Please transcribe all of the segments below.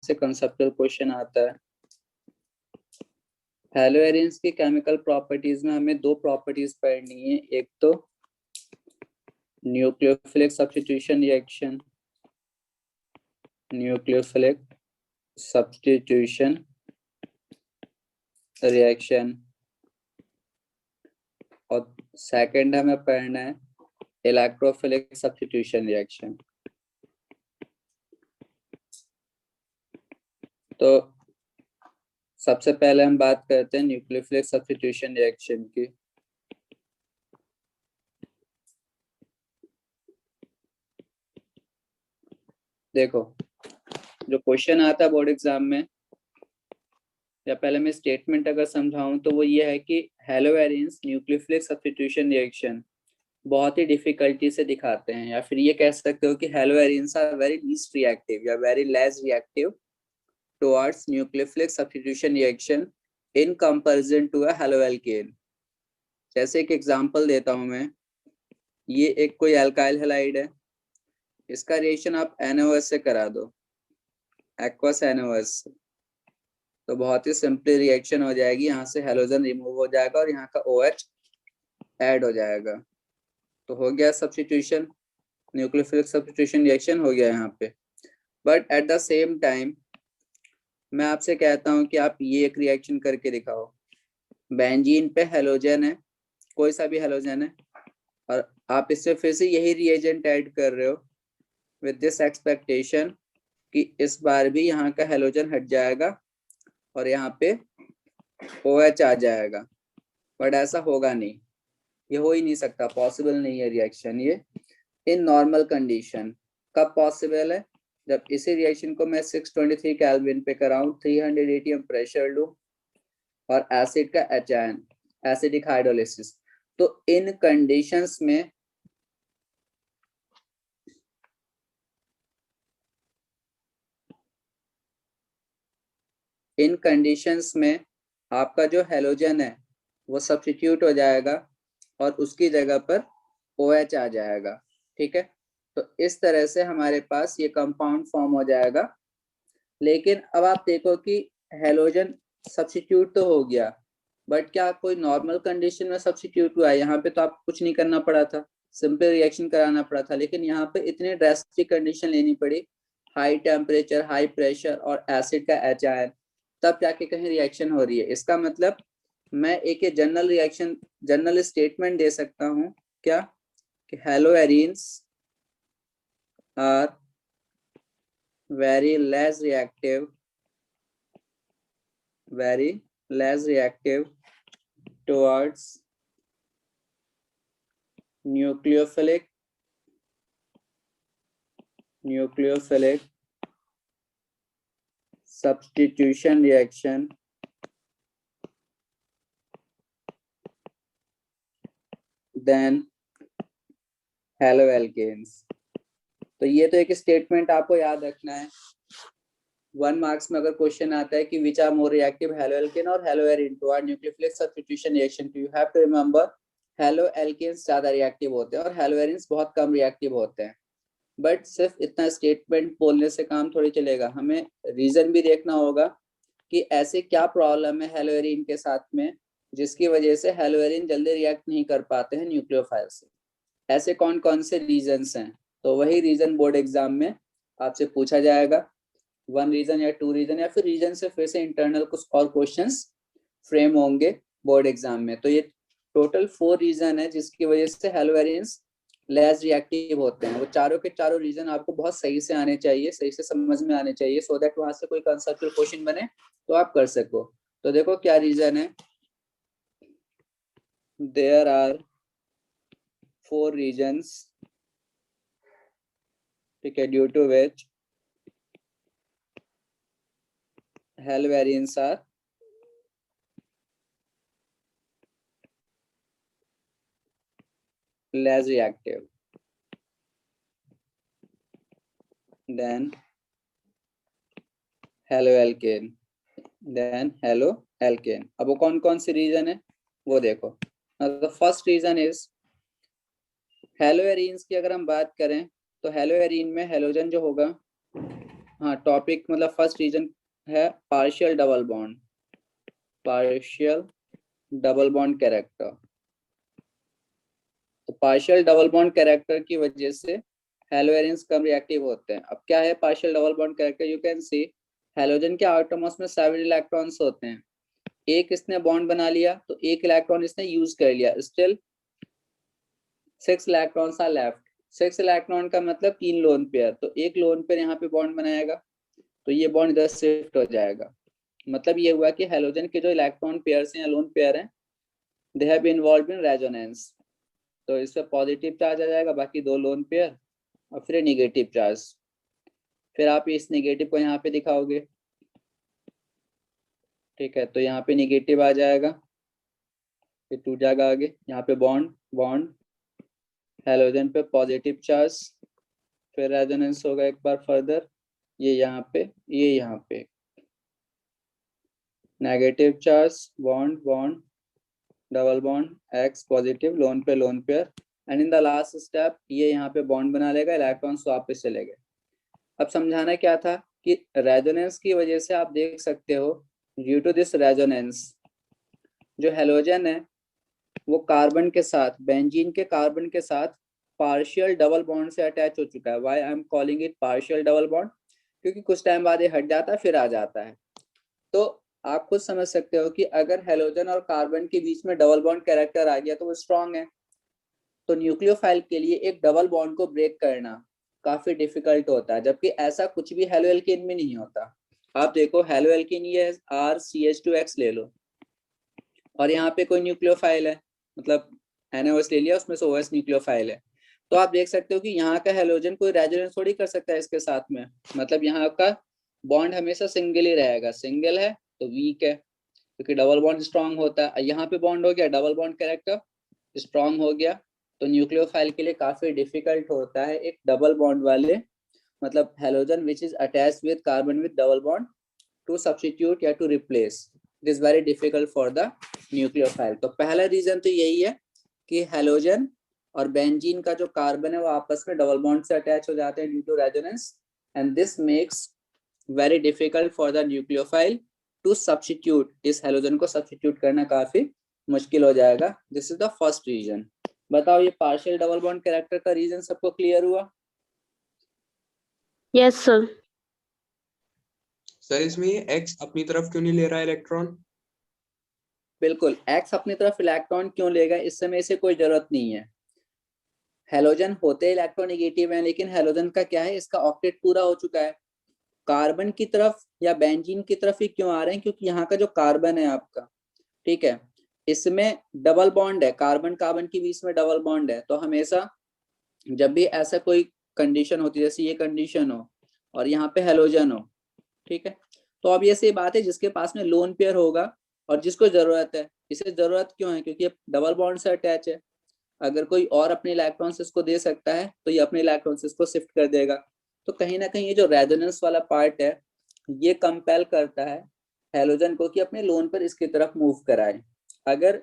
से conceptual question आता है। हेलोएरिन्स की केमिकल प्रॉपर्टीज में हमें दो प्रॉपर्टीज पढ़नी है, एक तो nucleophilic substitution reaction, nucleophilic substitution reaction, और सेकंड हमें पढ़ना है इलेक्ट्रोफिलिक सब्स्टिट्यूशन रिएक्शन। तो सबसे पहले हम बात करते हैं न्यूक्लियोफिलिक सब्स्टिट्यूशन रिएक्शन की। देखो, जो क्वेश्चन आता है बोर्ड एग्जाम में, या पहले मैं स्टेटमेंट अगर समझाऊं तो वो ये है कि हेलोएरिन्स न्यूक्लियोफिलिक सब्स्टिट्यूशन रिएक्शन बहुत ही डिफिकल्टी से दिखाते हैं, या फिर ये कह सकते हो कि haloarenes are very least reactive या very less reactive towards nucleophilic substitution reaction in comparison to a haloalkane. जैसे एक एग्जांपल देता हूं मैं, ये एक कोई एल्काइल हैलाइड है, इसका रिएक्शन आप NaOH से करा दो, एक्वस NaOH से, तो बहुत ही सिंपल रिएक्शन हो जाएगी। यहाँ से हेलोजन रिमूव हो जाएगा और यहाँ का OH ऐड हो जाएगा, तो हो गया सब्स्टिट्यूशन, न्यूक्लियोफिलिक सब्स्टिट्यूशन रिएक्शन हो गया यहाँ पे। But at the same time मैं आपसे कहता हूँ कि आप ये एक रिएक्शन करके दिखाओ। बेंजीन पे हेलोजन है, कोई सा भी हेलोजन है, और आप इससे फिर से यही रिएजेंट ऐड कर रहे हो विद दिस एक्सपेक्टेशन कि इस बार भी यहाँ का हेलोजन हट जाएगा और यहाँ पे OH आ जाएगा। बट ऐसा होगा नहीं, ये हो ही नहीं सकता, पॉसिबल नहीं है रिएक्शन ये इन नॉर्मल कंडीशन। कब पॉसिबल है? जब इसी रिएक्शन को मैं 623 केल्विन पे कराऊं, 300 atm प्रेशर लूं और एसिड का एचायन, एसिडिक हाइड्रोलिसिस, तो इन कंडीशंस में आपका जो हेलोजन है वो सब्स्टिट्यूट हो जाएगा और उसकी जगह पर OH आ जाएगा। ठीक है, तो इस तरह से हमारे पास ये कंपाउंड फॉर्म हो जाएगा। लेकिन अब आप देखो कि हेलोजन सब्स्टिट्यूट तो हो गया, बट क्या कोई नॉर्मल कंडीशन में सब्स्टिट्यूट हुआ है? यहाँ पे तो आपको कुछ नहीं करना पड़ा था, सिंपल रिएक्शन कराना पड़ा था, लेकिन यहाँ पे इतनी ड्रास्टिक कंडीशन लेनी पड़ी, हाई टेम्परेचर, हाई प्रेशर और एसिड का एचायन, तब जाके कहीं रिएक्शन हो रही है। इसका मतलब मैं एक जनरल रिएक्शन, जनरल स्टेटमेंट दे सकता हूँ क्या, कि haloarenes are very less reactive towards nucleophilic substitution reaction than haloalkanes। तो ये तो एक स्टेटमेंट आपको याद रखना है। 1 मार्क्स में अगर क्वेश्चन आता है कि which are more reactive, haloalkane और haloarene toward nucleophilic substitution reaction, you have to remember haloalkanes ज्यादा रिएक्टिव होते हैं और हेलोएरिन्स बहुत कम रिएक्टिव होते हैं। बट सिर्फ इतना स्टेटमेंट बोलने से काम थोड़ी चलेगा, हमें रीजन भी देखना होगा कि ऐसे क्या प्रॉब्लम है हेलोएरिन के साथ में जिसकी वजह से हेलोएरिन जल्दी रिएक्ट नहीं कर पाते हैं न्यूक्लियोफाइल से। ऐसे कौन कौन से रीजंस हैं, तो वही रीजन बोर्ड एग्जाम में आपसे पूछा जाएगा। 1 रीजन या 2 रीजन, या फिर रीजन से फिर से इंटरनल कुछ और क्वेश्चंस फ्रेम होंगे बोर्ड एग्जाम में। तो ये टोटल 4 रीजन है जिसकी वजह से हेलोएरिन्स लेस रिएक्टिव होते हैं। वो चारों के चारों रीजन आपको बहुत सही से आने चाहिए, सही से समझ में आने चाहिए, सो दैट वहां से कोई कंसेप्चुअल क्वेश्चन बने तो आप कर सको। तो देखो क्या रीजन है, देयर आर 4 रीजन्स, ठीक है, due to which haloarenes are less reactive than haloalkane, अब वो कौन कौन सी रीजन है वो देखो। The first reason is haloarenes की अगर हम बात करें तो हेलोएरिन में हेलोजन जो होगा हाँ टॉपिक मतलब फर्स्ट रीजन है partial double bond, partial double bond character. तो पार्शियल डबल बॉन्ड कैरेक्टर की वजह से हेलोजेन्स कम रिएक्टिव होते हैं। अब क्या है partial double bond character, you can see halogen के आटोमस में 7 इलेक्ट्रॉन्स होते हैं, एक इसने बॉन्ड बना लिया तो एक इलेक्ट्रॉन इसने यूज कर लिया, still 6 electrons are left. 6 electron का मतलब 3 लोन पेयर, तो एक लोन पेयर यहाँ पे बॉन्ड बनाएगा तो ये बॉन्ड इधर शिफ्ट हो जाएगा। मतलब ये हुआ कि हेलोजन के जो इलेक्ट्रॉन पेयर्स हैं या लोन पेयर हैं, they have been involved in resonance, तो इसमें पॉजिटिव चार्ज आ जाएगा, बाकी 2 लोन पेयर और फिर नेगेटिव चार्ज। फिर आप इस नेगेटिव को यहाँ पे दिखाओगे, ठीक है, तो यहाँ पे नेगेटिव आ जाएगा, फिर टूट जाएगा आगे, यहाँ पे बॉन्ड बॉन्ड, हेलोजन पे पॉजिटिव चार्ज, फिर रेजोनेंस होगा एक बार फर्दर, ये यहाँ पे, ये यहाँ पे negative charge, bond bond, double bond, X positive, lone पे lone pair, and in the last step ये यहाँ पे बॉन्ड बना लेगा, इलेक्ट्रॉन्स वापस चले गए। अब समझाना क्या था कि रेजोनेंस की वजह से आप देख सकते हो, ड्यू टू दिस रेजोनेंस जो हेलोजन है वो कार्बन के साथ, बेंजीन के कार्बन के साथ पार्शियल डबल बॉन्ड से अटैच हो चुका है। Why I am calling it partial double bond, क्योंकि कुछ टाइम बाद ये हट जाता है फिर आ जाता है। तो आप खुद समझ सकते हो कि अगर हेलोजन और कार्बन के बीच में डबल बॉन्ड कैरेक्टर आ गया तो वो स्ट्रॉन्ग है। तो न्यूक्लियोफाइल के लिए एक डबल बॉन्ड को ब्रेक करना काफी डिफिकल्ट होता है, जबकि ऐसा कुछ भी हेलो एल्केन में नहीं होता। आप देखो हेलो एल्केन ये RCH2X ले लो और यहाँ पे कोई न्यूक्लियोफाइल है, मतलब NaOH ले लिया उसमें से OH न्यूक्लियोफाइल है, तो आप देख सकते हो कि यहाँ का हेलोजन कोई रेजोनेंस थोड़ी कर सकता है इसके साथ में, मतलब यहाँ का बॉन्ड हमेशा सिंगल ही रहेगा। सिंगल है तो वीक है क्योंकि डबल बॉन्ड स्ट्रांग होता है। यहाँ पे बॉन्ड हो गया, डबल बॉन्ड कैरेक्टर स्ट्रांग हो गया, तो न्यूक्लियोफाइल के लिए काफी डिफिकल्ट होता है एक डबल बॉन्ड वाले, मतलब halogen which is attached with carbon with double bond to substitute या to replace, it is very difficult for the nucleophile. तो पहला रीजन तो यही है कि हेलोजन और बेंजीन का जो कार्बन है वो आपस में डबल बॉन्ड से अटैच हो जाते हैं due to resonance, and this makes very difficult for the nucleophile to substitute, इस हेलोजन को सब्स्टिट्यूट करना काफी मुश्किल हो जाएगा। This is the first reason. बताओ ये पार्शियल डबल बॉन्ड कैरेक्टर का रीजन सबको क्लियर हुआ? Yes sir. सर इसमें ये एक्स अपनी तरफ क्यों नहीं ले रहा है इलेक्ट्रॉन? बिल्कुल, एक्स अपनी तरफ इलेक्ट्रॉन क्यों लेगा, इस समय इसे कोई जरूरत नहीं है। हेलोजन होते इलेक्ट्रोनेगेटिव हैं, लेकिन हेलोजन का क्या है, इसका ऑक्टेट पूरा हो चुका है। कार्बन की तरफ या बेंजीन की तरफ ही क्यों आ रहे हैं, क्योंकि यहाँ का जो कार्बन है आपका, ठीक है, इसमें डबल बॉन्ड है, कार्बन कार्बन के बीच में डबल बॉन्ड है। तो हमेशा जब भी ऐसा कोई कंडीशन होती है, जैसे ये कंडीशन हो और यहाँ पे हेलोजन हो, ठीक है, तो अब ये सही बात है जिसके पास में लोन पेयर होगा और जिसको जरूरत है, इसे जरूरत क्यों है, क्योंकि ये डबल बॉन्ड से अटैच है। अगर कोई और अपने इलेक्ट्रॉन्स इसको दे सकता है तो ये अपने इलेक्ट्रॉन्स इसको शिफ्ट कर देगा। तो कहीं ना कहीं ये जो रेजोनेंस वाला पार्ट है ये कंपेल करता है हेलोजन को कि अपने लोन पर इसकी तरफ मूव कराए। अगर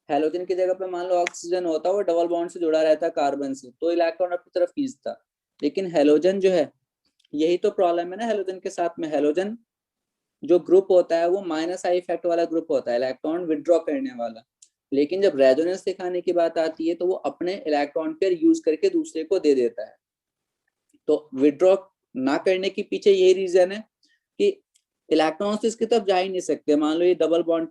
हेलोजन की जगह पे मान लो ऑक्सीजन होता, वो डबल बॉन्ड से जुड़ा रहता कार्बन से, तो इलेक्ट्रॉन अपनी तरफ खींचता। लेकिन हेलोजन जो है, यही तो प्रॉब्लम है ना हेलोजन के साथ में, हेलोजन जो ग्रुप होता है वो -I इफेक्ट वाला ग्रुप होता है, इलेक्ट्रॉन विड्रॉ करने वाला। लेकिन जब रेजोनेंस दिखाने की बात आती है तो वो अपने इलेक्ट्रॉन पेयर यूज करके दूसरे को दे देता है। तो विड्रॉ ना करने के पीछे यही रीजन है कि इलेक्ट्रॉन्स इसकी तरफ जा ही नहीं सकते। मान लो ये डबल बॉन्ड,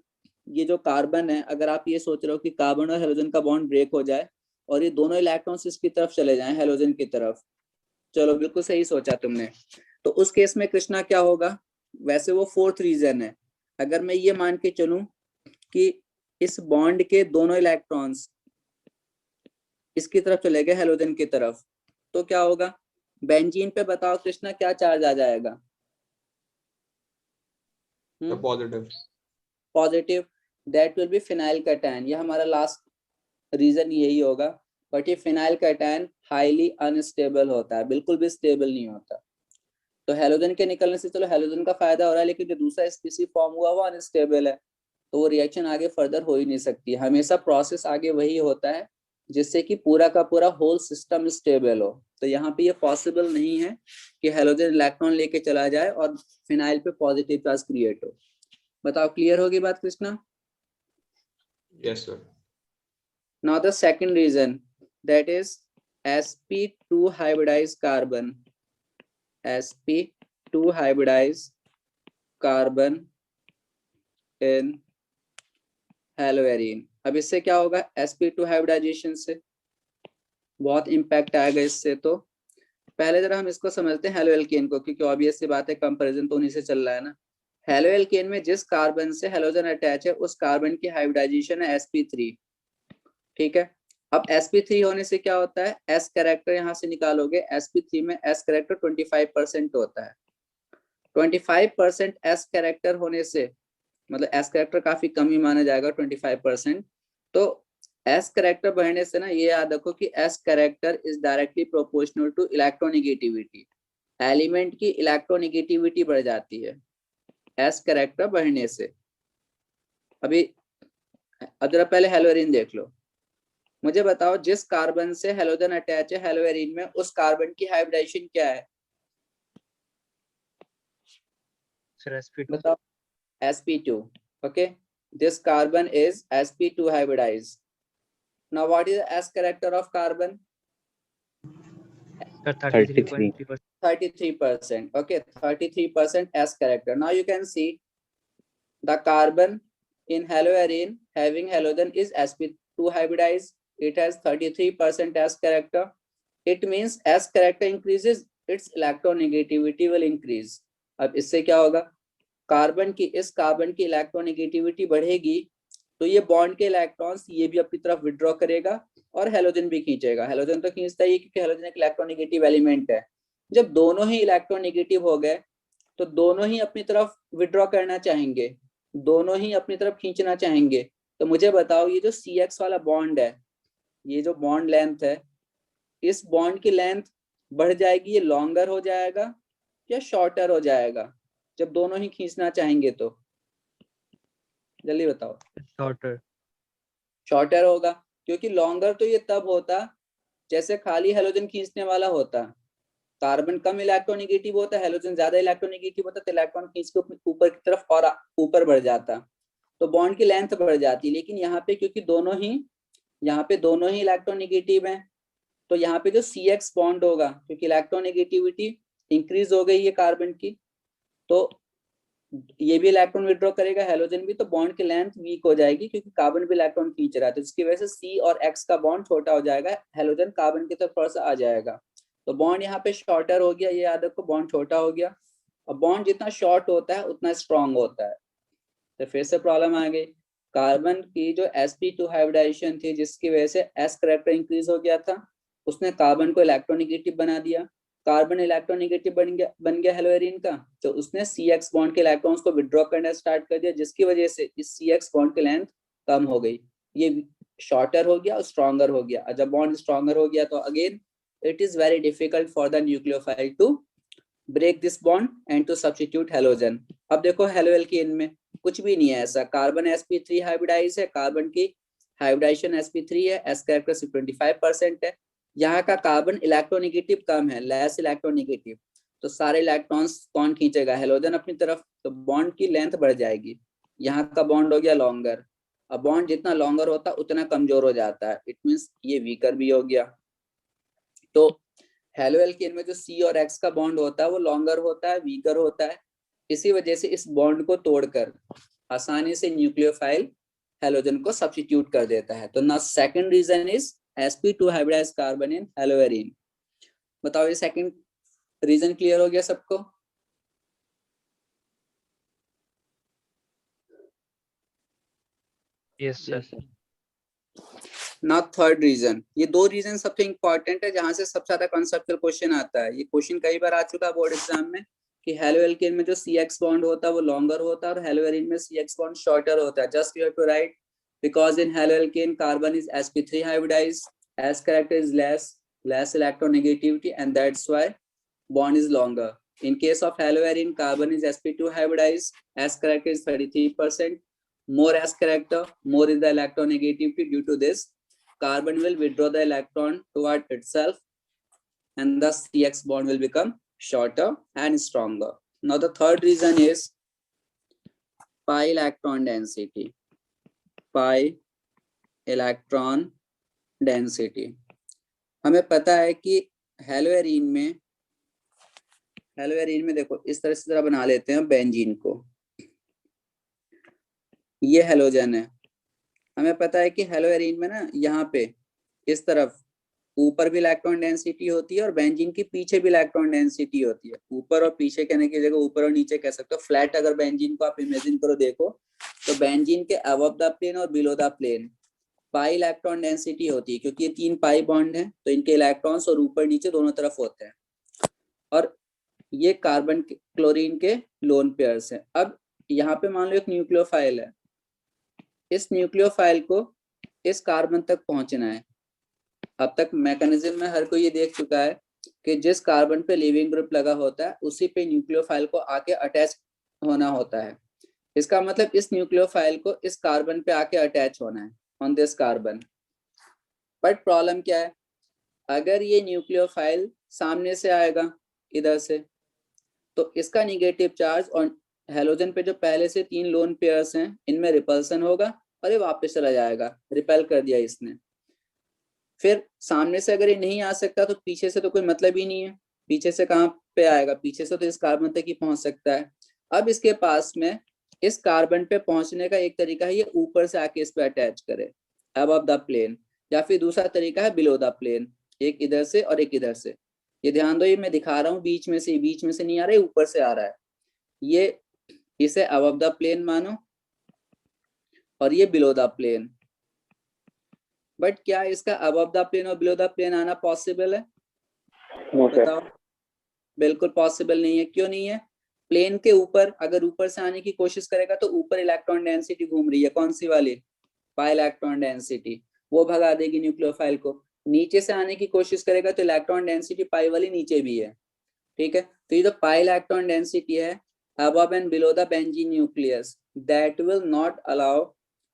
ये जो कार्बन है, अगर आप ये सोच रहे हो कि कार्बन और हेलोजन का बॉन्ड ब्रेक हो जाए और ये दोनों इलेक्ट्रॉन्स इसकी तरफ चले जाएं, हेलोजन की तरफ, चलो बिल्कुल सही सोचा तुमने, तो उस केस में कृष्णा क्या होगा, वैसे वो फोर्थ रीजन है। अगर मैं ये मान के चलूं कि इस बॉन्ड के दोनों इलेक्ट्रॉन्स इसकी तरफ चले गए हेलोजन की तरफ, तो क्या होगा, बेंजीन पे बताओ कृष्णा क्या चार्ज आ जाएगा? Positive. Positive, that will be phenyl cation. ये हमारा लास्ट रीजन यही होगा। बट ये फिनाइल कैटायन हाईली अनस्टेबल होता है, बिल्कुल भी स्टेबल नहीं होता। तो हेलोजन के निकलने से चलो हेलोजन का फायदा हो रहा है, लेकिन जो दूसरा स्पीसीज फॉर्म हुआ वो अनस्टेबल है, तो वो रिएक्शन आगे फर्दर हो ही नहीं सकती। हमेशा प्रोसेस आगे वही होता है जिससे कि पूरा का पूरा होल सिस्टम स्टेबल हो। तो यहाँ पे ये पॉसिबल नहीं है कि हेलोजन इलेक्ट्रॉन लेके चला जाए और फिनाइल पे पॉजिटिव चार्ज क्रिएट हो। बताओ क्लियर होगी बात Krishna? Yes, sir. Now the second reason, that is sp2 hybridized carbon. sp2 hybridized carbon in हेलोएरिन। अब इससे क्या होगा? sp2 हाइब्रिडाइजेशन से बहुत इंपैक्ट आएगा इससे। तो पहले जरा हम इसको समझते हैं हेलो एल्केन को, क्योंकि ऑब्वियस सी बात है कंपैरिजन तो उन्हीं से चल रहा है ना। हेलो एल्केन में जिस कार्बन से हेलोजन अटैच है उस कार्बन की हाइब्रिडाइजेशन है sp3, ठीक है। अब sp3 होने से क्या होता है? s कैरेक्टर यहाँ से निकालोगे, sp3 में s कैरेक्टर 25% होता है। 25% s कैरेक्टर होने से मतलब s कैरेक्टर काफी कम ही माना जाएगा 25%। तो s कैरेक्टर बढ़ने से ना ये याद रखो कि s character is directly proportional to electronegativity. Element की इलेक्ट्रोनेगेटिविटी बढ़ जाती है s कैरेक्टर बढ़ने से। अभी जरा पहले हेलोएरिन देख लो। मुझे बताओ जिस कार्बन से हेलोजन अटैच है हेलोएरिन में उस कार्बन की हाइब्रिडाइजेशन क्या है? Sir sp2। बताओ sp2। okay, this carbon is sp2 hybridized. Now what is the s character of carbon? Sir 33.3%। 33%. okay, 33% s character. Now you can see the carbon in haloarine having halogen is sp2 hybridized. It has 33% s character. It means s character increases, its electronegativity will increase. अब इससे क्या होगा? Carbon की electronegativity बढ़ेगी तो ये bond के electrons ये भी अपनी तरफ विड्रॉ करेगा और हेलोजन भी खींचेगा। हेलोजन तो खींचता ही क्योंकि हेलोजन एक इलेक्ट्रोनेगेटिव एलिमेंट है। जब दोनों ही इलेक्ट्रोनेगेटिव हो गए तो दोनों ही अपनी तरफ विड्रॉ करना चाहेंगे, दोनों ही अपनी तरफ खींचना चाहेंगे। तो मुझे बताओ ये जो CX वाला बॉन्ड है, ये जो बॉन्ड लेंथ है, इस बॉन्ड की लेंथ बढ़ जाएगी, ये लॉन्गर हो जाएगा या शॉर्टर हो जाएगा जब दोनों ही खींचना चाहेंगे? तो जल्दी बताओ। शॉर्टर होगा, क्योंकि लॉन्गर तो ये तब होता जैसे खाली हेलोजन खींचने वाला होता। कार्बन कम इलेक्ट्रोनेगेटिव होता, हेलोजन ज्यादा इलेक्ट्रोनेगेटिव होता, तो इलेक्ट्रॉन खींच के ऊपर की तरफ और ऊपर बढ़ जाता, तो बॉन्ड की लेंथ बढ़ जाती। लेकिन यहाँ पे क्योंकि दोनों ही इलेक्ट्रोनेगेटिव हैं, तो यहाँ पे जो CX बॉन्ड होगा, क्योंकि इलेक्ट्रोनेगेटिविटी इंक्रीज हो गई है कार्बन की, तो ये भी इलेक्ट्रॉन विड्रॉ करेगा, हेलोजन भी, तो बॉन्ड की लेंथ वीक हो जाएगी क्योंकि कार्बन भी इलेक्ट्रॉन खींच रहा है। तो इसकी वजह से C और X का बॉन्ड छोटा हो जाएगा, हेलोजन कार्बन की तरफ थोड़ा सा आ जाएगा, तो बॉन्ड यहाँ पे शॉर्टर हो गया। ये याद रखो, बॉन्ड छोटा हो गया। और बॉन्ड जितना शॉर्ट होता है उतना स्ट्रॉन्ग होता है। तो फिर से प्रॉब्लम आ गई, कार्बन की जो sp2 हाइब्रिडाइजेशन थी जिसकी वजह से s कैरेक्टर इंक्रीज हो गया था, उसने कार्बन को इलेक्ट्रोनेगेटिव बना दिया। कार्बन इलेक्ट्रोनेगेटिव बन गया हेलोएरिन का, तो उसने CX बॉन्ड के इलेक्ट्रॉन्स को विड्रॉ करना स्टार्ट कर दिया, जिसकी वजह से इस CX बॉन्ड की लेंथ कम हो गई, ये शॉर्टर हो गया और स्ट्रॉन्गर हो गया। जब बॉन्ड स्ट्रॉन्गर हो गया तो again it is very difficult for the nucleophile to break this bond and to substitute halogen. अब देखो हेलोएल्केन में कुछ भी नहीं है ऐसा, कार्बन sp3 हाइब्रिडाइज है, कार्बन की हाइब्रिडाइजेशन sp3 है, s कैरेक्टर 25% है। यहाँ का कार्बन इलेक्ट्रोनेगेटिव कम है, लेस इलेक्ट्रोनेगेटिव, तो सारे इलेक्ट्रॉन्स कौन खींचेगा? हेलोजन अपनी तरफ, तो बॉन्ड की लेंथ बढ़ जाएगी। यहाँ का बॉन्ड हो गया लॉन्गर, अब बॉन्ड जितना लॉन्गर होता है उतना कमजोर हो जाता है, इट मींस ये वीकर भी हो गया। तो हेलोएल्केन में जो C और X का बॉन्ड होता है वो लॉन्गर होता है, वीकर होता है। इसी वजह से इस बॉन्ड को तोड़कर आसानी से न्यूक्लियोफाइल हेलोजन को सब्स्टिट्यूट कर देता है। तो ना second reason is sp2 hybridized carbon in haloarene. बताओ ये सेकंड रीजन क्लियर हो गया सबको? Yes sir. ना थर्ड रीजन। ये दो रीजन सबसे इंपॉर्टेंट है, जहां से सबसे ज्यादा कॉन्सेप्चुअल क्वेश्चन आता है। ये क्वेश्चन कई बार आ चुका है बोर्ड एग्जाम में कि हेलोएल्केन में जो CX बॉन्ड होता है वो लॉन्गर होता है और हेलोएरिन में CX बॉन्ड शॉर्टर होता है। Just you have to write because in haloalkane carbon is sp3 hybridized, s character is less electronegativity, and that's why bond is longer. In case of haloarine, carbon is sp2 hybridized, s character is 33%, more s character, more is the electronegativity. Due to this carbon will withdraw the electron toward itself and the CX bond will become shorter and stronger. Now the third reason is pi electron density. Pi electron density. हमें पता है कि haloarene में देखो इस तरह से जरा बना लेते हैं बेंजीन को। ये हेलोजन है। हमें पता है कि हेलोएरीन में ना यहाँ पे इस तरफ ऊपर भी इलेक्ट्रॉन डेंसिटी होती है और बेंजीन के पीछे भी इलेक्ट्रॉन डेंसिटी होती है। ऊपर और पीछे कहने की जगह ऊपर और नीचे कह सकते हो। फ्लैट अगर बेंजीन को आप इमेजिन करो देखो तो बेंजीन के अबव द प्लेन और below the plane pi electron density होती है, क्योंकि ये 3 पाई बॉन्ड है तो इनके इलेक्ट्रॉन्स और ऊपर नीचे दोनों तरफ होते हैं। और ये कार्बन क्लोरीन के लोन पेयर्स हैं। अब यहाँ पे मान लो एक न्यूक्लियोफाइल है, इस न्यूक्लियोफाइल को इस कार्बन तक पहुंचना है। अब तक मैकेनिज्म में हर कोई ये देख चुका है कि जिस कार्बन पे लीविंग ग्रुप लगा होता है उसी पे न्यूक्लियोफाइल को आके अटैच होना होता है। इसका मतलब इस न्यूक्लियोफाइल को इस कार्बन पे आके अटैच होना है on this carbon. But problem क्या है, अगर ये न्यूक्लियोफाइल सामने से आएगा इधर से तो इसका निगेटिव चार्ज और हेलोजन पे जो पहले से 3 लोन पेयर्स हैं इनमें रिपल्सन होगा और ये वापस चला जाएगा। रिपेल कर दिया इसने। फिर सामने से अगर ये नहीं आ सकता तो पीछे से तो कोई मतलब ही नहीं है। पीछे से कहाँ पे आएगा, पीछे से तो इस कार्बन तक ही पहुंच सकता है। अब इसके पास में इस कार्बन पे पहुंचने का एक तरीका है ये ऊपर से आके इस पे अटैच करे अबव द प्लेन, या फिर दूसरा तरीका है बिलो द प्लेन, एक इधर से और एक इधर से। ये ध्यान दो, ये मैं दिखा रहा हूँ बीच में से नहीं आ रहा है, ऊपर से आ रहा है। ये इसे अबव द प्लेन मानो और ये बिलो द प्लेन। बट क्या इसका अबव द प्लेन और बिलो द प्लेन आना पॉसिबल है? बताओ। बिल्कुल पॉसिबल नहीं है। क्यों नहीं है? प्लेन के ऊपर अगर ऊपर से आने की कोशिश करेगा तो ऊपर इलेक्ट्रॉन डेंसिटी घूम रही है, कौन सी वाली? पाई इलेक्ट्रॉन डेंसिटी, वो भगा देगी न्यूक्लियोफाइल को। नीचे से आने की कोशिश करेगा तो इलेक्ट्रॉन डेंसिटी पाई वाली नीचे भी है। ठीक है, तो ये जो पाई इलेक्ट्रॉन डेंसिटी है above and below the benzene nucleus that will not allow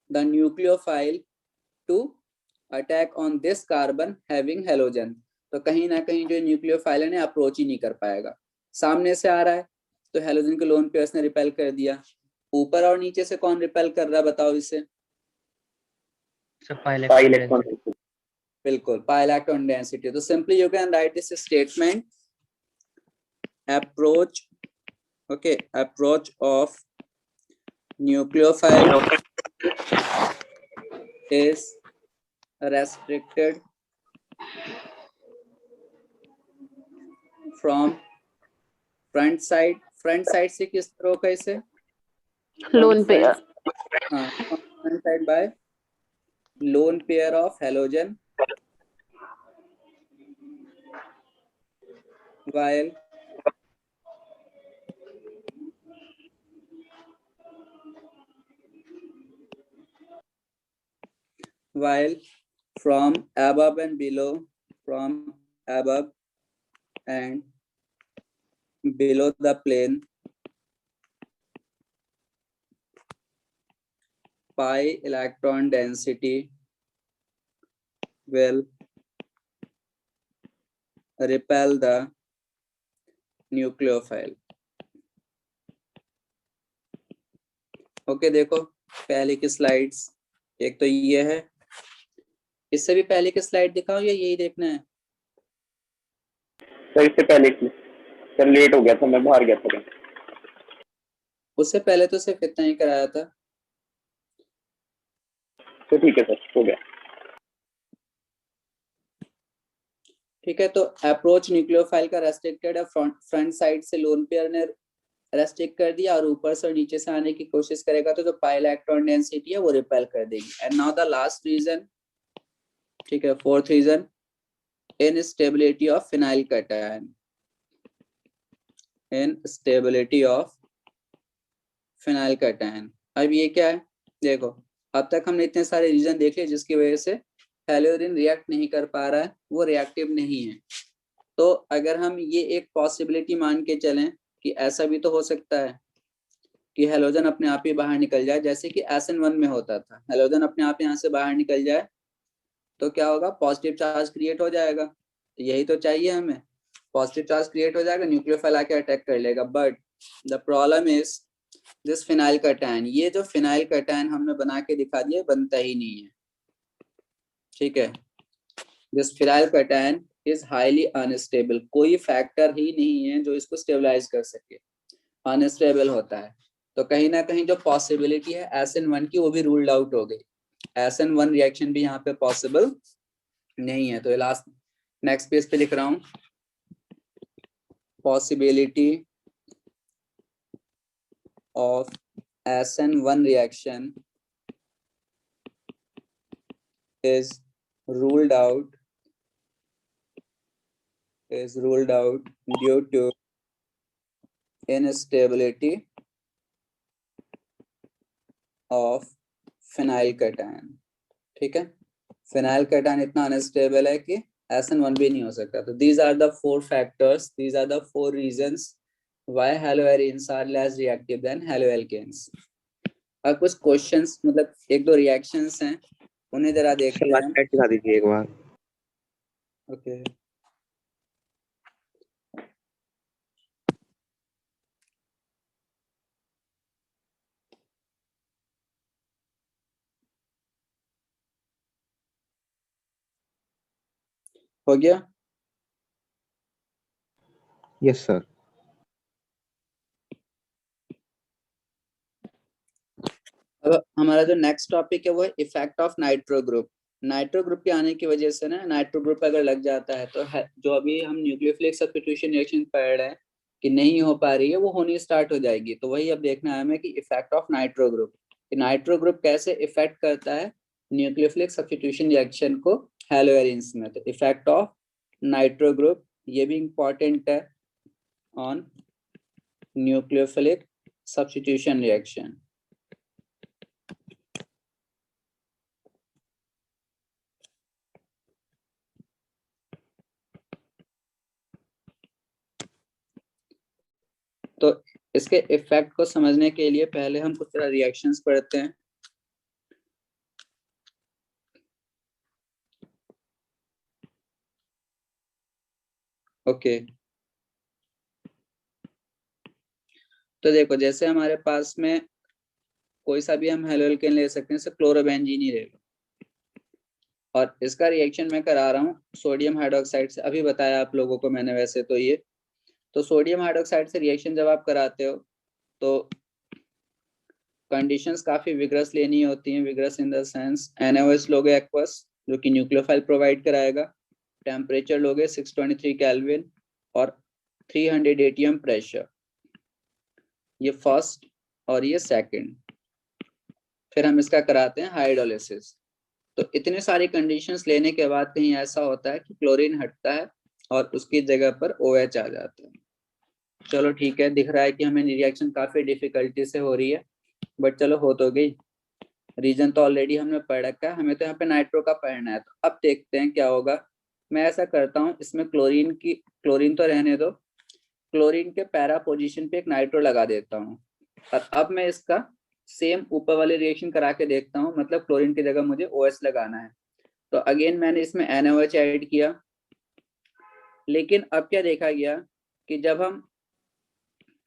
the nucleophile to attack on this carbon having halogen। तो कहीं ना कहीं जो न्यूक्लियोफाइल है अप्रोच ही नहीं कर पाएगा। सामने से आ रहा है तो हेलोजन के लोन पेयर्स ने रिपेल कर दिया। ऊपर और नीचे से कौन रिपेल कर रहा है बताओ इसे? बिल्कुल, पाई इलेक्ट्रॉन डेंसिटी। तो simply you can write this statement, approach, okay, approach of nucleophile is restricted from front side। Front side से किस तरह का इसे? Lone pair. हाँ, front side by lone pair of halogen while from above and below, from above and below the plane pi electron density will repel the nucleophile। Okay, देखो पहले की slides, एक तो ये है, इससे भी पहले की स्लाइड दिखाओ या यही देखना है? सर इससे पहले की, सर लेट हो गया था, मैं बाहर गया था। उससे पहले तो सिर्फ इतना ही कराया था। तो ठीक है सर, हो गया। ठीक है, तो अप्रोच न्यूक्लियोफाइल का रेस्ट्रिक्टेड है। फ्रंट साइड से लोन पेयर ने रेस्ट्रिक्ट कर दिया और ऊपर से और नीचे से आने की कोशिश करेगा तो जो पाई इलेक्ट्रॉन डेंसिटी है वो रिपेल कर देगी। And now the last reason, ठीक है, fourth reason, instability of phenyl cation. Instability of phenyl cation. अब ये क्या है? देखो अब तक हमने इतने सारे रीजन देख लिए जिसकी वजह से हेलोजन रिएक्ट नहीं कर पा रहा है, वो रिएक्टिव नहीं है। तो अगर हम ये एक पॉसिबिलिटी मान के चलें कि ऐसा भी तो हो सकता है कि हेलोजन अपने आप ही बाहर निकल जाए, जैसे कि SN1 में होता था। हेलोजन अपने आप यहाँ से बाहर निकल जाए तो क्या होगा, पॉजिटिव चार्ज क्रिएट हो जाएगा। तो यही तो चाहिए हमें, पॉजिटिव चार्ज क्रिएट हो जाएगा, न्यूक्लियोफाइल आके अटैक कर लेगा। But the problem is this phenyl cation, ये जो फिनाइल कैटायन हमने बना के दिखा दिया बनता ही नहीं है, ठीक है। This phenyl cation is highly unstable, कोई फैक्टर ही नहीं है जो इसको स्टेबलाइज कर सके, अनस्टेबल होता है। तो कहीं ना कहीं जो पॉसिबिलिटी है SN1 की वो भी रूल्ड आउट हो गई, SN1 रिएक्शन भी यहाँ पे पॉसिबल नहीं है। तो लास्ट नेक्स्ट पेज पे लिख रहा हूँ, possibility of SN1 reaction is ruled out due to instability of phenyl cation, ठीक है। फिनाइल कैटायन इतना अनस्टेबल है कि SN1 भी नहीं हो सकता। तो these are the four factors, these are the four reasons why haloarenes are less reactive than haloalkanes। अब कुछ क्वेश्चंस, मतलब एक दो रिएक्शंस हैं, उन्हें जरा देखते हैं। लास्ट दिखा दीजिए एक बार। ओके हो गया। Yes sir. अब हमारा जो नेक्स्ट टॉपिक है वो है effect of nitro group. Nitro group के आने की वजह से ना, नाइट्रो ग्रुप अगर लग जाता है तो जो अभी हम न्यूक्लियोफिलिक सब्स्टिट्यूशन रिएक्शन पढ़ रहे हैं कि नहीं हो पा रही है, वो होनी स्टार्ट हो जाएगी। तो वही अब देखना है हमें कि इफेक्ट ऑफ नाइट्रो ग्रुप, कि नाइट्रो ग्रुप कैसे इफेक्ट करता है न्यूक्लियोफिलिक सब्स्टिट्यूशन रिएक्शन को हैलोएरिन्स में। तो इफेक्ट ऑफ नाइट्रो ग्रुप ये भी इंपॉर्टेंट है ऑन न्यूक्लियोफिलिक सब्स्टिट्यूशन रिएक्शन। तो इसके इफेक्ट को समझने के लिए पहले हम कुछ तरह रिएक्शंस पढ़ते हैं। ओके तो देखो, जैसे हमारे पास में कोई सा भी हम हेलोअल्केन ले सकते हैं, जैसे क्लोरोबेंजीन ही ले लो, और इसका रिएक्शन मैं करा रहा हूँ सोडियम हाइड्रोक्साइड से। अभी बताया आप लोगों को मैंने वैसे तो ये, तो सोडियम हाइड्रोक्साइड से रिएक्शन जब आप कराते हो तो कंडीशंस काफी विग्रस लेनी होती हैं। Vigorous in the sense NaOH लोगे एक्वस, जो कि न्यूक्लियोफाइल प्रोवाइड कराएगा। टेम्परेचर लोगे 623 केल्विन और 300 ATM प्रेशर, ये फर्स्ट और ये सेकंड। फिर हम इसका कराते हैं हाइड्रोलिसिस। तो इतने सारी कंडीशंस लेने के बाद कहीं ऐसा होता है कि क्लोरीन हटता है और उसकी जगह पर OH आ जाता है। चलो ठीक है, दिख रहा है कि हमें रिएक्शन काफी डिफिकल्टी से हो रही है, बट चलो हो तो गई। रीजन तो ऑलरेडी हमने पढ़ रखा है, हमें तो यहाँ पे नाइट्रो का पढ़ना है। तो अब देखते हैं क्या होगा। मैं ऐसा करता हूँ, इसमें क्लोरीन तो रहने दो, क्लोरीन के पैरा पोजीशन पे एक नाइट्रो लगा देता हूँ। और अब मैं इसका सेम ऊपर वाले रिएक्शन करा के देखता हूँ, मतलब क्लोरीन की जगह मुझे OH लगाना है। तो अगेन मैंने इसमें NaOH ऐड किया, लेकिन अब क्या देखा गया कि जब हम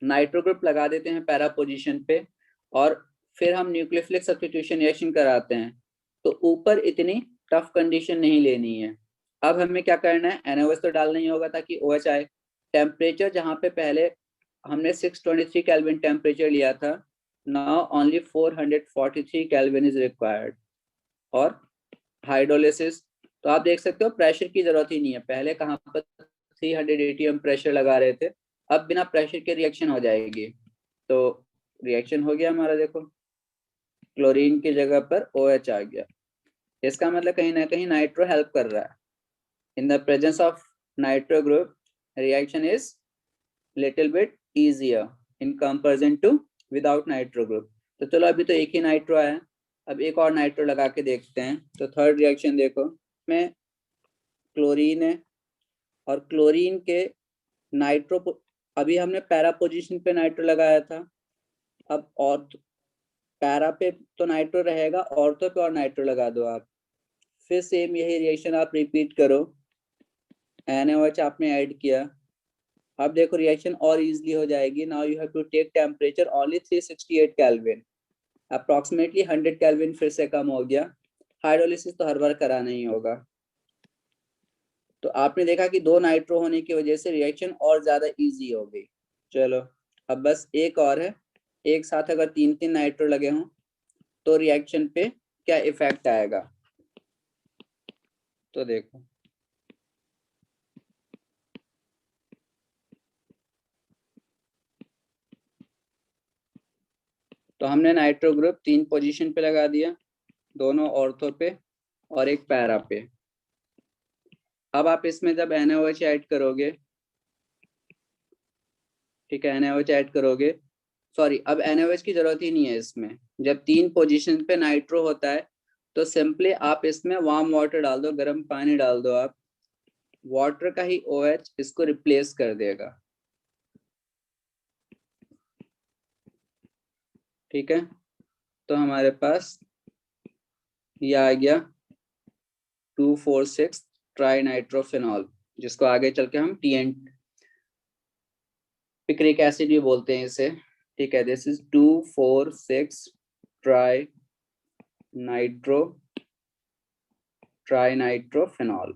नाइट्रो ग्रुप लगा देते हैं पैरा पोजीशन पे और फिर हम न्यूक्लियोफिलिक सब्स्टिट्यूशन रिएक्शन कराते हैं, तो ऊपर इतनी टफ कंडीशन नहीं लेनी है। अब हमें क्या करना है, NaOH तो डालना ही होगा ताकि OH आए। टेम्परेचर जहाँ पे पहले हमने 623 केल्विन टेम्परेचर लिया था, now only 443 kelvin is required. और हाइड्रोलिसिस, तो आप देख सकते हो प्रेशर की जरूरत ही नहीं है। पहले कहाँ पर 300 ATM प्रेशर लगा रहे थे, अब बिना प्रेशर के रिएक्शन हो जाएगी। तो रिएक्शन हो गया हमारा, देखो क्लोरीन की जगह पर OH आ गया। इसका मतलब कहीं ना कहीं नाइट्रो हेल्प कर रहा है। In the presence of nitro group reaction is little bit easier in comparison to without nitro group. तो चलो अभी तो एक ही नाइट्रो आया, अब एक और नाइट्रो लगा के देखते हैं। तो थर्ड रिएक्शन देखो, में क्लोरीन है और क्लोरीन के नाइट्रो, अभी हमने पैरा पोजीशन पे नाइट्रो लगाया था, अब और पैरा पे तो नाइट्रो रहेगा, ऑर्थो पे और नाइट्रो लगा दो आप। फिर सेम यही रिएक्शन आप रिपीट करो, NaOH आपने ऐड किया, अब देखो रिएक्शन और इजीली हो जाएगी। Now you have to take temperature only 368 kelvin, approximately 100 kelvin फिर से कम हो गया। हाइड्रोलिसिस तो हर बार कराना ही होगा। तो आपने देखा कि 2 नाइट्रो होने की वजह से रिएक्शन और ज्यादा इजी हो गई। चलो अब बस एक और है, एक साथ अगर 3-3 नाइट्रो लगे हों तो रिएक्शन पे क्या इफेक्ट आएगा। तो देखो तो हमने नाइट्रो ग्रुप 3 पोजीशन पे लगा दिया, दोनों ऑर्थो पे और एक पैरा पे। अब आप इसमें जब NaOH ऐड करोगे, ठीक है, NaOH ऐड करोगे, सॉरी अब NaOH की जरूरत ही नहीं है इसमें। जब 3 पोजीशन पे नाइट्रो होता है तो सिंपली आप इसमें वार्म वाटर डाल दो, गर्म पानी डाल दो, आप वाटर का ही OH इसको रिप्लेस कर देगा। ठीक है, तो हमारे पास ये आ गया 2,4,6 ट्राई नाइट्रोफिनॉल, जिसको आगे चल के हम TN पिक्रिक एसिड भी बोलते हैं इसे। ठीक है, दिस इज 2,4,6 ट्राई नाइट्रोफिनॉल।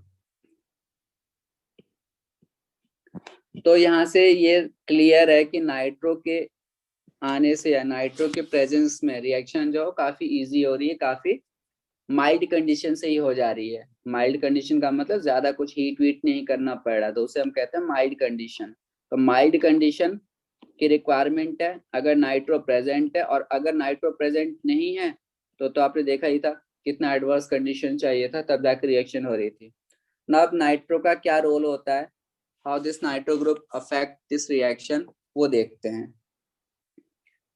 तो यहाँ से ये क्लियर है कि नाइट्रो के आने से या नाइट्रो के प्रेजेंस में रिएक्शन जो काफी इजी हो रही है, काफी माइल्ड कंडीशन से ही हो जा रही है। माइल्ड कंडीशन का मतलब ज्यादा कुछ हीट वीट नहीं करना पड़ रहा, तो उसे हम कहते हैं माइल्ड कंडीशन। तो माइल्ड कंडीशन की रिक्वायरमेंट है अगर नाइट्रो प्रेजेंट है, और अगर नाइट्रो प्रेजेंट नहीं है तो आपने देखा ही था कितना एडवर्स कंडीशन चाहिए था तब जाकर रिएक्शन हो रही थी ना। अब नाइट्रो का क्या रोल होता है, how this nitro group affect this reaction, वो देखते हैं।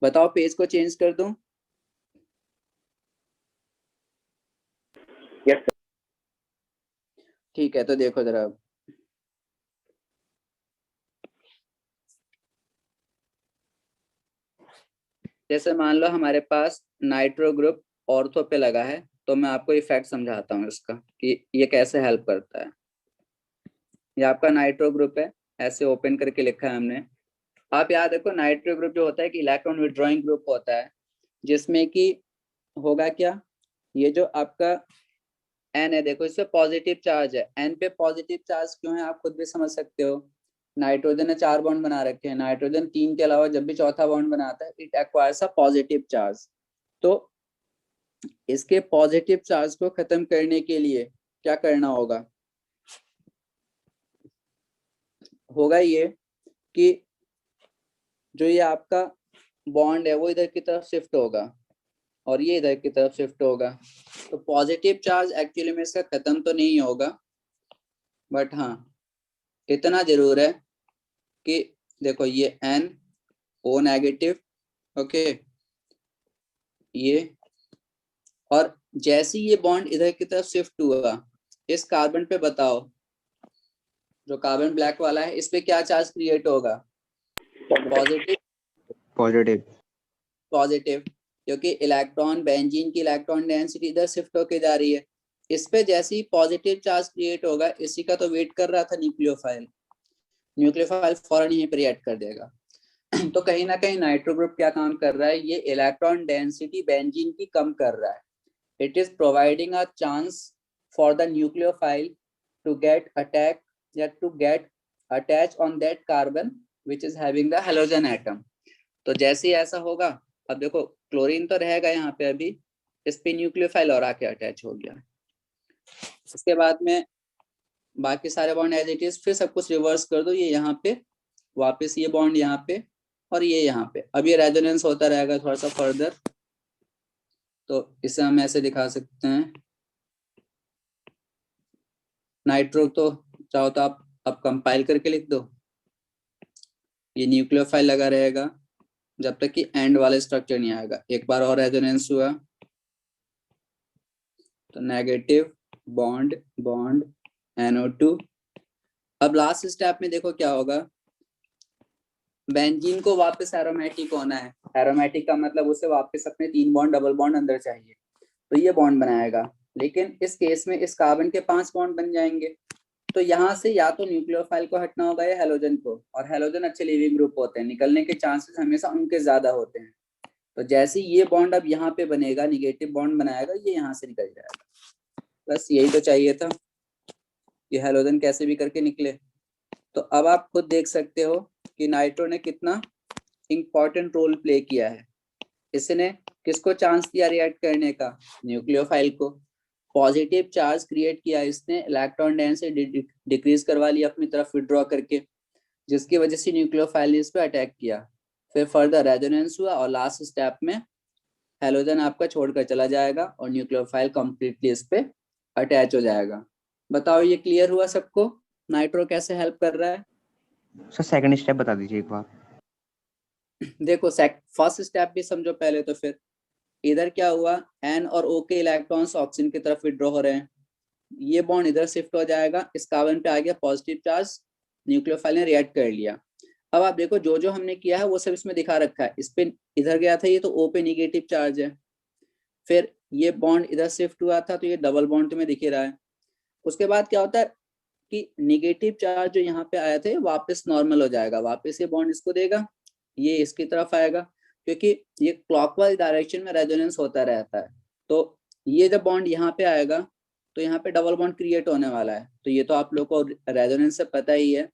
बताओ पेज को चेंज कर दूं? Yes sir. ठीक है, तो देखो जरा, जैसे मान लो हमारे पास नाइट्रो ग्रुप ऑर्थो पे लगा है, तो मैं आपको इफेक्ट समझाता हूँ इसका कि ये कैसे हेल्प करता है। ये आपका नाइट्रो ग्रुप है, ऐसे ओपन करके लिखा है हमने। आप याद देखो, नाइट्रो ग्रुप जो होता है कि इलेक्ट्रॉन विड्रॉइंग ग्रुप होता है, जिसमें कि होगा क्या, ये जो आपका N है, देखो इससे पॉजिटिव चार्ज है। N पे पॉजिटिव चार्ज क्यों है आप खुद भी समझ सकते हो। नाइट्रोजन ने 4 बॉन्ड बना रखे हैं, नाइट्रोजन 3 के अलावा जब भी चौथा बॉन्ड बनाता है it acquires a positive charge. तो इसके पॉजिटिव चार्ज को खत्म करने के लिए क्या करना होगा, होगा ये कि जो ये आपका बॉन्ड है वो इधर की तरफ शिफ्ट होगा और ये इधर की तरफ शिफ्ट होगा। तो पॉजिटिव चार्ज एक्चुअली में इसका खत्म तो नहीं होगा, बट हाँ इतना जरूर है कि देखो ये NO नेगेटिव, ओके, ये, और जैसे ये बॉन्ड इधर की तरफ शिफ्ट हुआ, इस कार्बन पे बताओ, जो कार्बन ब्लैक वाला है, इस पे क्या चार्ज क्रिएट होगा, पॉजिटिव पॉजिटिव, क्योंकि इलेक्ट्रॉन, बेंजीन की इलेक्ट्रॉन डेंसिटी इधर शिफ्ट होके जा रही है। इस पे जैसे ही पॉजिटिव चार्ज क्रिएट होगा, इसी का तो वेट कर रहा था न्यूक्लियोफाइल फौरन यहीं पर रिएक्ट कर देगा। तो कहीं ना कहीं नाइट्रो ग्रुप क्या काम कर रहा है, ये इलेक्ट्रॉन डेंसिटी बेंजीन की कम कर रहा है। It is providing a chance for the nucleophile to get attack या to get attach on that carbon which is having the halogen atom. तो जैसे ही ऐसा होगा, अब देखो क्लोरीन तो रहेगा यहाँ पे, अभी इस पे न्यूक्लियोफाइल और आके अटैच हो गया। इसके बाद में बाकी सारे बॉन्ड एज इट इज, फिर सब कुछ रिवर्स कर दो, ये यहाँ पे वापस, ये बॉन्ड यहाँ पे और ये यहाँ पे। अब ये रेजोनेंस होता रहेगा थोड़ा सा फर्दर, तो इसे हम ऐसे दिखा सकते हैं। नाइट्रो तो चाहो तो आप अब कंपाइल करके लिख दो, ये न्यूक्लियोफाइल लगा रहेगा जब तक कि एंड वाला स्ट्रक्चर नहीं आएगा। एक बार और रेजोनेंस हुआ तो नेगेटिव बॉन्ड बॉन्ड NO2। अब लास्ट स्टेप में देखो क्या होगा, बेंजीन को वापस एरोमेटिक होना है। एरोमेटिक का मतलब उसे वापस अपने 3 बॉन्ड डबल बॉन्ड अंदर चाहिए, तो ये बॉन्ड बनाएगा। लेकिन इस केस में इस कार्बन के 5 बॉन्ड बन जाएंगे। तो यहाँ से या तो न्यूक्लियोफाइल को हटना होगा या हैलोजन को, और हैलोजन अच्छे लीविंग ग्रुप होते हैं, निकलने के चांसेस हमेशा उनके ज्यादा होते हैं। तो जैसे ये बॉन्ड अब यहाँ पे बनेगा, निगेटिव बॉन्ड बनाएगा, ये यहाँ से निकल जाएगा। बस यही तो चाहिए था कि हैलोजन कैसे भी करके निकले। तो अब आप खुद देख सकते हो कि नाइट्रो ने कितना इंपॉर्टेंट रोल प्ले किया है। इसने किसको चांस दिया रिएक्ट करने का? न्यूक्लियोफाइल को। पॉजिटिव चार्ज क्रिएट किया इसने, इलेक्ट्रॉन डेंसिटी डिक्रीज करवा लिया अपनी तरफ विड्रॉ करके, जिसकी वजह से न्यूक्लियोफाइल ने इस पे अटैक किया। फिर फर्दर रेजोनेंस हुआ और लास्ट स्टेप में हैलोजन आपका छोड़कर चला जाएगा और न्यूक्लियोफाइल कंप्लीटली इस पे अटैच हो जाएगा। बताओ ये क्लियर हुआ सबको? नाइट्रो कैसे हेल्प कर रहा है? सर सेकंड स्टेप बता दीजिए एक बार। देखो फर्स्ट स्टेप भी समझो पहले। तो फिर इधर क्या हुआ, N और O के इलेक्ट्रॉन्स ऑक्सीजन की तरफ विड्रॉ हो रहे हैं, ये बॉन्ड इधर शिफ्ट हो जाएगा, इस कार्बन पे आ गया पॉजिटिव चार्ज, न्यूक्लियोफाइल ने रिएक्ट कर लिया। अब आप देखो जो जो हमने किया है वो सब इसमें दिखा रखा है। इस पे इधर गया था ये, तो O पे निगेटिव चार्ज है। फिर ये बॉन्ड इधर शिफ्ट हुआ था, तो ये डबल बॉन्ड तुम्हें दिख ही रहा है। उसके बाद क्या होता है कि निगेटिव चार्ज जो यहाँ पे आया था वापस नॉर्मल हो जाएगा, वापस ये बॉन्ड इसको देगा, ये इसकी तरफ आएगा, क्योंकि ये क्लॉकवाइज डायरेक्शन में रेजोनेंस होता रहता है। तो ये जब बॉन्ड यहाँ पे आएगा तो यहाँ पे डबल बॉन्ड क्रिएट होने वाला है। तो ये तो आप लोग को रेजोनेंस से पता ही है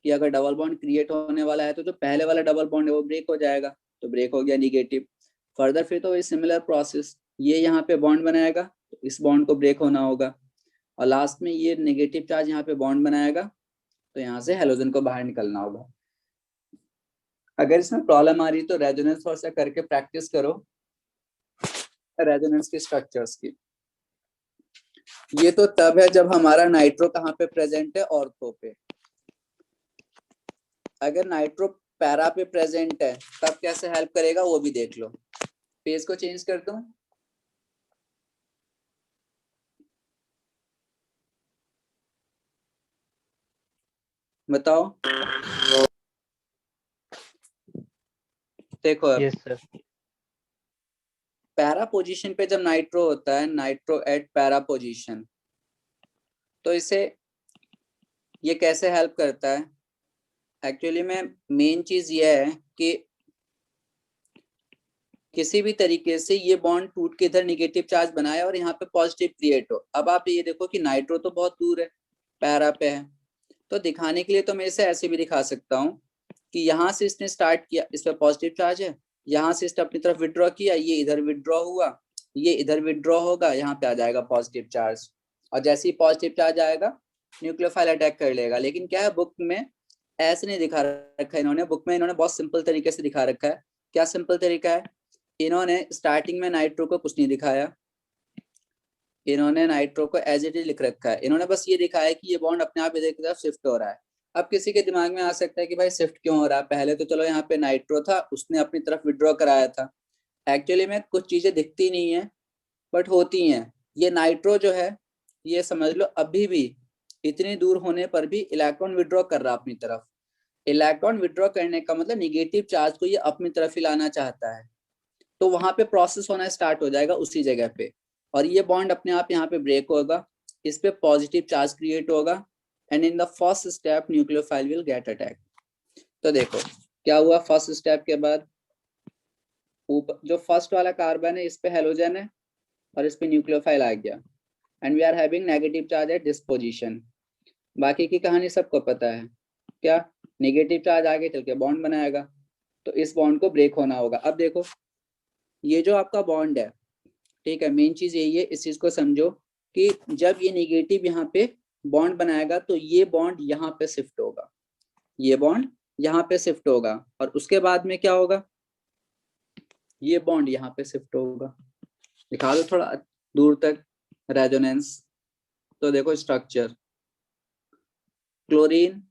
कि अगर डबल बॉन्ड क्रिएट होने वाला है तो जो पहले वाला डबल बॉन्ड है वो ब्रेक हो जाएगा, तो ब्रेक हो गया निगेटिव। फर्दर फिर तो सिमिलर प्रोसेस, ये यहाँ पे बॉन्ड बनाएगा तो इस बॉन्ड को ब्रेक होना होगा, और लास्ट में ये नेगेटिव चार्ज यहाँ पे बॉन्ड बनाएगा, तो यहाँ से हैलोजन को बाहर निकलना होगा। अगर इसमें प्रॉब्लम आ रही तो रेजोनेंस थोड़ा सा करके प्रैक्टिस करो रेजोनेंस के स्ट्रक्चर्स की। ये तो तब है जब हमारा नाइट्रो कहाँ पे प्रेजेंट है, ऑर्थो पे। अगर नाइट्रो पैरा पे प्रेजेंट है तब कैसे हेल्प करेगा वो भी देख लो। पेज को चेंज कर दूं? बताओ। देखो अब Yes, sir. पैरा पोजीशन पे जब नाइट्रो होता है, नाइट्रो एट पैरा पोजीशन, तो इसे ये कैसे हेल्प करता है? एक्चुअली में मेन चीज ये है कि किसी भी तरीके से ये बॉन्ड टूट के इधर निगेटिव चार्ज बनाए और यहाँ पे पॉजिटिव क्रिएट हो। अब आप ये देखो कि नाइट्रो तो बहुत दूर है, पैरा पे है, तो दिखाने के लिए तो मैं इसे ऐसे भी दिखा सकता हूँ कि यहाँ से इसने स्टार्ट किया, इस पर पॉजिटिव चार्ज है, यहाँ से इसने अपनी तरफ विड्रॉ किया, ये इधर विड्रॉ हुआ, ये इधर विड्रॉ होगा, यहाँ पे आ जाएगा पॉजिटिव चार्ज, और जैसे ही पॉजिटिव चार्ज आएगा न्यूक्लियोफाइल अटैक कर लेगा। लेकिन क्या है, बुक में ऐसे नहीं दिखा रखा है इन्होंने, बुक में इन्होंने बहुत सिंपल तरीके से दिखा रखा है। क्या सिंपल तरीका है? इन्होंने स्टार्टिंग में नाइट्रो को कुछ नहीं दिखाया, इन्होंने नाइट्रो को एज इट इज लिख रखा है। इन्होंने बस ये दिखाया कि ये बॉन्ड अपने आप इधर की तरफ शिफ्ट हो रहा है। अब किसी के दिमाग में आ सकता है कि भाई शिफ्ट क्यों हो रहा है, पहले तो चलो यहाँ पे नाइट्रो था, उसने अपनी तरफ विड्रॉ कराया था। एक्चुअली में कुछ चीजें दिखती नहीं है बट होती हैं। ये नाइट्रो जो है, ये समझ लो अभी भी इतनी दूर होने पर भी इलेक्ट्रॉन विड्रॉ कर रहा अपनी तरफ। इलेक्ट्रॉन विड्रॉ करने का मतलब निगेटिव चार्ज को ये अपनी तरफ ही लाना चाहता है, तो वहां पे प्रोसेस होना स्टार्ट हो जाएगा उसी जगह पे, और ये बॉन्ड अपने आप यहाँ पे ब्रेक होगा, इस पे पॉजिटिव चार्ज क्रिएट होगा, and in the first step nucleophile will get attack. तो देखो क्या हुआ फर्स्ट स्टेप के बाद, ऊपर जो फर्स्ट वाला कार्बन है इस पे हैलोजन है और इस पे न्यूक्लियोफाइल आ गया, and we are having negative charge at this position. बाकी की कहानी सबको पता है, क्या नेगेटिव चार्ज आगे चल के बॉन्ड बनाएगा, तो इस बॉन्ड को ब्रेक होना होगा। अब देखो ये जो आपका बॉन्ड है, ठीक है, मेन चीज यही है, इस चीज को समझो कि जब ये निगेटिव यहाँ पे बॉन्ड बनाएगा तो ये बॉन्ड यहाँ पे शिफ्ट होगा, ये बॉन्ड यहाँ पे शिफ्ट होगा, और उसके बाद में क्या होगा, ये बॉन्ड यहाँ पे शिफ्ट होगा। दिखा दो थोड़ा दूर तक रेजोनेंस। तो देखो स्ट्रक्चर, क्लोरीन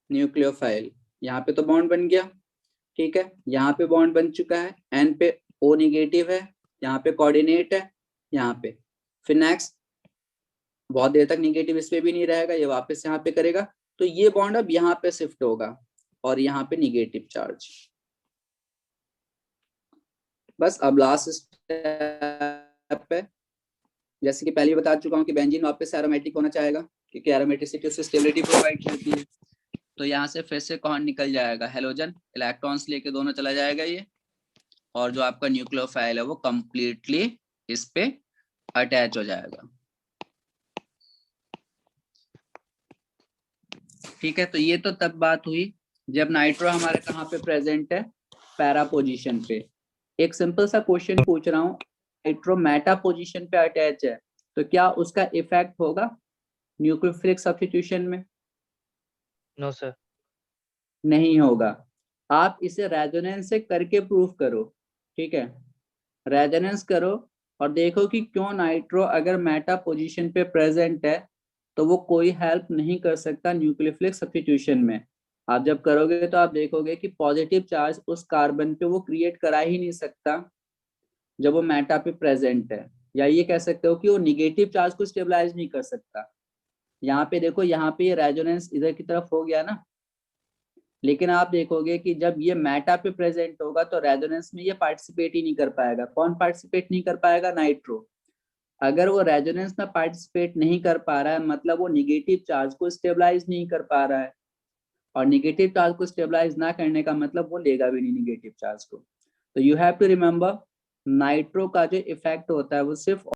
न्यूक्लियोफाइल, यहाँ पे तो बॉन्ड बन गया, ठीक है, यहाँ पे बॉन्ड बन चुका है, एन पे O निगेटिव है, यहाँ पे कोऑर्डिनेट है, यहाँ पे फिर नेक्स्ट बहुत देर तक निगेटिव इस पे भी नहीं रहेगा, ये वापस यहाँ पे करेगा, तो ये बॉन्ड अब यहाँ पे शिफ्ट होगा और यहाँ पे निगेटिव चार्ज। बस अब लास्ट स्टेप पे जैसे कि पहले ही बता चुका हूँ कि बेंजीन वापस एरोमेटिक होना चाहेगा क्योंकि एरोमेटिसिटी उससे स्टेबिलिटी प्रोवाइड करती है। तो यहाँ से फिर से कौन निकल जाएगा, हेलोजन, इलेक्ट्रॉन्स लेके दोनों चला जाएगा ये, और जो आपका न्यूक्लियोफाइल है वो कंप्लीटली इस पे अटैच हो जाएगा। ठीक है, तो ये तो तब बात हुई जब नाइट्रो हमारे कहाँ पे प्रेजेंट है, पैरा पोजीशन पे। एक सिंपल सा क्वेश्चन पूछ रहा हूँ, नाइट्रो मेटा पोजीशन पे अटैच है तो क्या उसका इफेक्ट होगा न्यूक्लियोफिलिक सब्स्टिट्यूशन में? No sir. नहीं होगा। आप इसे रेजोनेंस से करके प्रूव करो। ठीक है, रेजोनेंस करो और देखो कि क्यों नाइट्रो अगर मेटा पोजीशन पे प्रेजेंट है तो वो कोई हेल्प नहीं कर सकता न्यूक्लियोफिलिक सब्स्टिट्यूशन में। आप जब करोगे तो आप देखोगे कि पॉजिटिव चार्ज उस कार्बन पे वो क्रिएट करा ही नहीं सकता जब वो मेटा पे प्रेजेंट है, या ये कह सकते हो कि वो निगेटिव चार्ज को स्टेबलाइज नहीं कर सकता। यहाँ पे देखो, यहाँ पे ये रेजोनेंस इधर की तरफ हो गया ना, लेकिन आप देखोगे कि जब ये मेटा पे प्रेजेंट होगा तो रेजोनेंस में ये पार्टिसिपेट ही नहीं कर पाएगा। कौन पार्टिसिपेट नहीं कर पाएगा? नाइट्रो। अगर वो रेजोनेंस में पार्टिसिपेट नहीं कर पा रहा है मतलब वो निगेटिव चार्ज को स्टेबलाइज नहीं कर पा रहा है, और निगेटिव चार्ज को स्टेबलाइज ना करने का मतलब वो लेगा भी नहीं निगेटिव चार्ज को। तो you have to remember, nitro का जो इफेक्ट होता है वो सिर्फ